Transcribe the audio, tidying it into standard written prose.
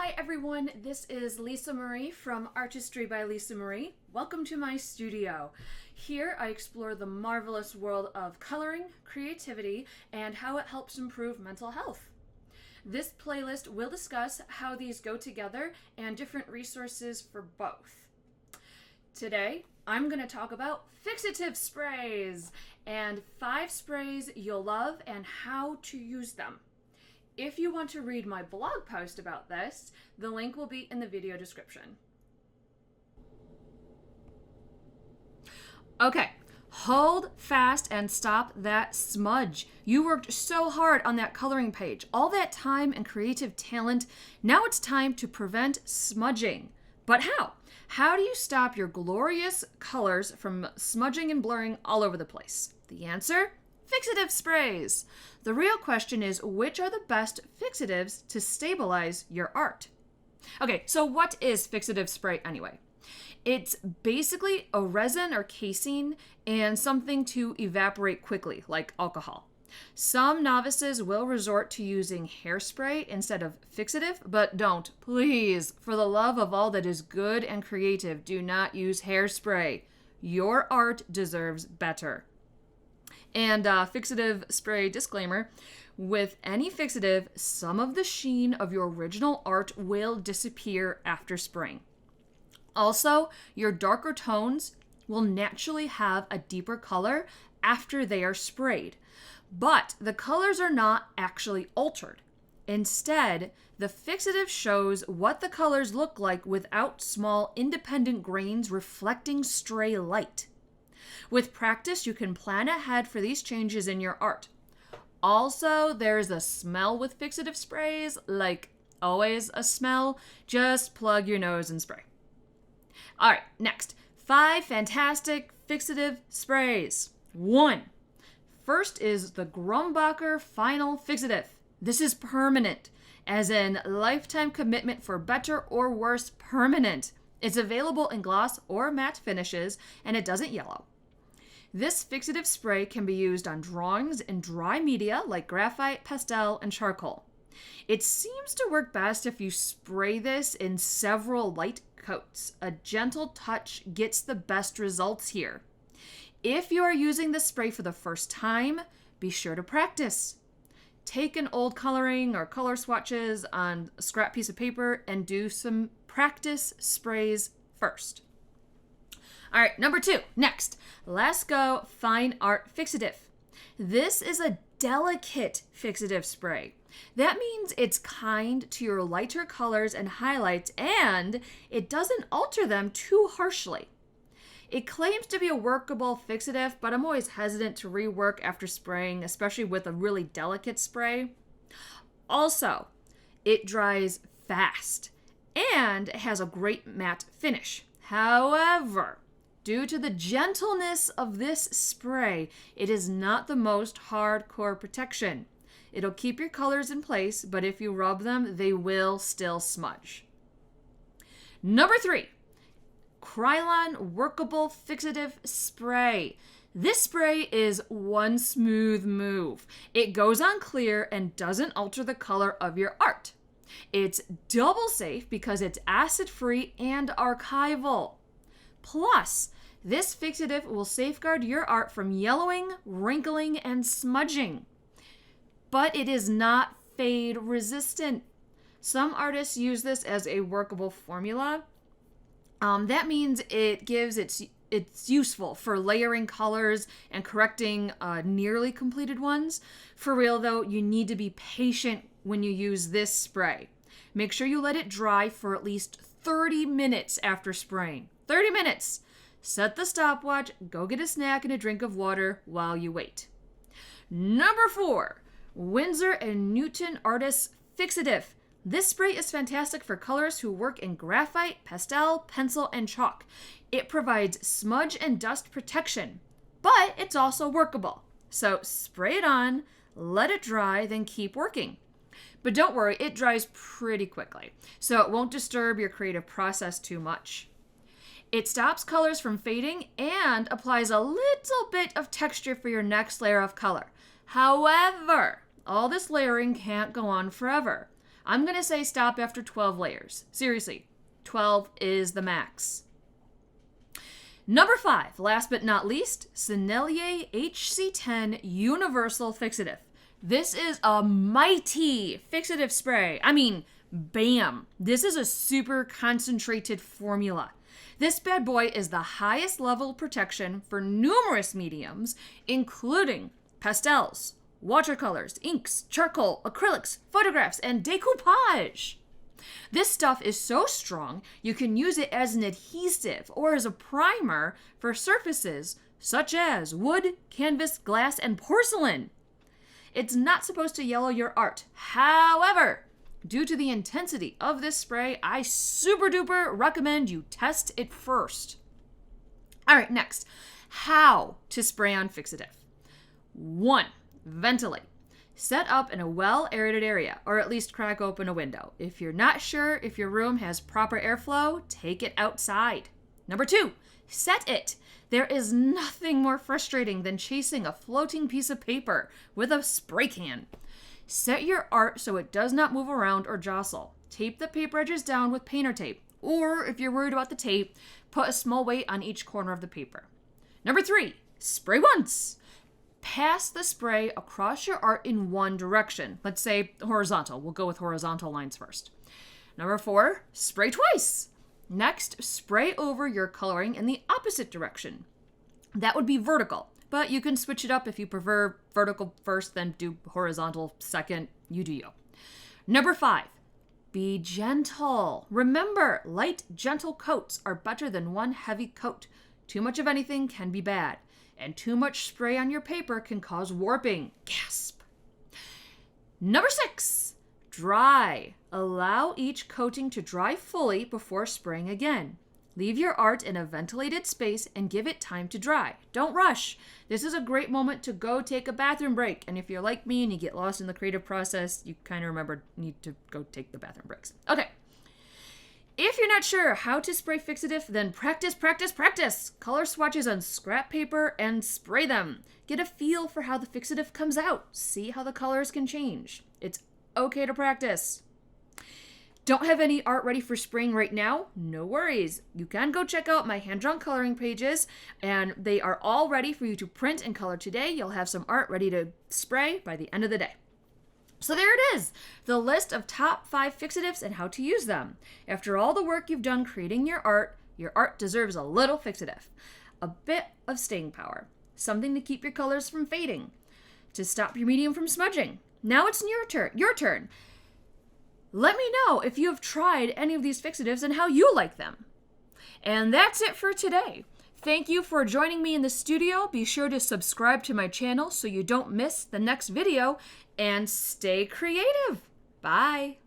Hi everyone, this is Lisa Marie from Artistry by Lisa Marie. Welcome to my studio. Here I explore the marvelous world of coloring, creativity, and how it helps improve mental health. This playlist will discuss how these go together and different resources for both. Today, I'm going to talk about Fixative Sprays and 5 sprays you'll love and how to use them. If you want to read my blog post about this, the link will be in the video description. Okay, hold fast and stop that smudge. You worked so hard on that coloring page, all that time and creative talent. Now it's time to prevent smudging. But how? How do you stop your glorious colors from smudging and blurring all over the place? The answer? Fixative sprays. The real question is, which are the best fixatives to stabilize your art? Okay, so what is fixative spray anyway? It's basically a resin or casing and something to evaporate quickly, like alcohol. Some novices will resort to using hairspray instead of fixative, but don't. Please, for the love of all that is good and creative, do not use hairspray. Your art deserves better. And fixative spray disclaimer, with any fixative, some of the sheen of your original art will disappear after spraying. Also, your darker tones will naturally have a deeper color after they are sprayed. But the colors are not actually altered. Instead, the fixative shows what the colors look like without small independent grains reflecting stray light. With practice, you can plan ahead for these changes in your art. Also, there's a smell with fixative sprays, like always a smell. Just plug your nose and spray. All right, next, 5 fantastic fixative sprays. 1. First is the GRUMBACHER Final Fixative. This is permanent, as in lifetime commitment for better or worse permanent. It's available in gloss or matte finishes, and it doesn't yellow. This fixative spray can be used on drawings in dry media like graphite, pastel, and charcoal. It seems to work best if you spray this in several light coats. A gentle touch gets the best results here. If you are using this spray for the first time, be sure to practice. Take an old coloring or color swatches on a scrap piece of paper and do some practice sprays first. All right, number 2, next, let's go Fine Art Fixative. This is a delicate fixative spray. That means it's kind to your lighter colors and highlights, and it doesn't alter them too harshly. It claims to be a workable fixative, but I'm always hesitant to rework after spraying, especially with a really delicate spray. Also, it dries fast, and it has a great matte finish. However, due to the gentleness of this spray, it is not the most hardcore protection. It'll keep your colors in place, but if you rub them, they will still smudge. Number 3, KRYLON Workable Fixative Spray. This spray is one smooth move. It goes on clear and doesn't alter the color of your art. It's double safe because it's acid-free and archival. Plus, this fixative will safeguard your art from yellowing, wrinkling, and smudging. But it is not fade resistant. Some artists use this as a workable formula. That means it's useful for layering colors and correcting nearly completed ones. For real though, you need to be patient when you use this spray. Make sure you let it dry for at least 30 minutes after spraying. 30 minutes! Set the stopwatch, go get a snack and a drink of water while you wait. Number 4, WINSOR and Newton Artist Fixative. This spray is fantastic for colorists who work in graphite, pastel, pencil, and chalk. It provides smudge and dust protection, but it's also workable. So spray it on, let it dry, then keep working. But don't worry, it dries pretty quickly, so it won't disturb your creative process too much. It stops colors from fading and applies a little bit of texture for your next layer of color. However, all this layering can't go on forever. I'm going to say stop after 12 layers. Seriously, 12 is the max. Number 5, last but not least, Sennelier HC10 Universal Fixative. This is a mighty fixative spray. I mean, bam. This is a super concentrated formula. This bad boy is the highest level protection for numerous mediums, including pastels, watercolors, inks, charcoal, acrylics, photographs, and decoupage. This stuff is so strong, you can use it as an adhesive or as a primer for surfaces such as wood, canvas, glass, and porcelain. It's not supposed to yellow your art. However, due to the intensity of this spray, I super duper recommend you test it first. All right, next, how to spray on fixative. 1, ventilate. Set up in a well-aerated area, or at least crack open a window. If you're not sure if your room has proper airflow, take it outside. Number 2, set it. There is nothing more frustrating than chasing a floating piece of paper with a spray can. Set your art so it does not move around or jostle. Tape the paper edges down with painter tape, or if you're worried about the tape, put a small weight on each corner of the paper. Number 3, spray once. Pass the spray across your art in one direction. Let's say horizontal. We'll go with horizontal lines first. Number 4, spray twice. Next, spray over your coloring in the opposite direction. That would be vertical, but you can switch it up if you prefer vertical first, then do horizontal second. You do you. Number 5, be gentle. Remember, light, gentle coats are better than one heavy coat. Too much of anything can be bad, and too much spray on your paper can cause warping. Gasp. Number 6, dry. Allow each coating to dry fully before spraying again. Leave your art in a ventilated space and give it time to dry. Don't rush. This is a great moment to go take a bathroom break. And if you're like me and you get lost in the creative process, you kind of need to go take the bathroom breaks. Okay. If you're not sure how to spray fixative, then practice, practice, practice. Color swatches on scrap paper and spray them. Get a feel for how the fixative comes out. See how the colors can change. It's okay to practice. Don't have any art ready for spraying right now? No worries. You can go check out my hand-drawn coloring pages, and they are all ready for you to print and color today. You'll have some art ready to spray by the end of the day. So there it is, the list of top 5 fixatives and how to use them. After all the work you've done creating your art deserves a little fixative. A bit of staying power. Something to keep your colors from fading. To stop your medium from smudging. Now it's your turn. Let me know if you have tried any of these fixatives and how you like them. And that's it for today. Thank you for joining me in the studio. Be sure to subscribe to my channel so you don't miss the next video, and stay creative. Bye.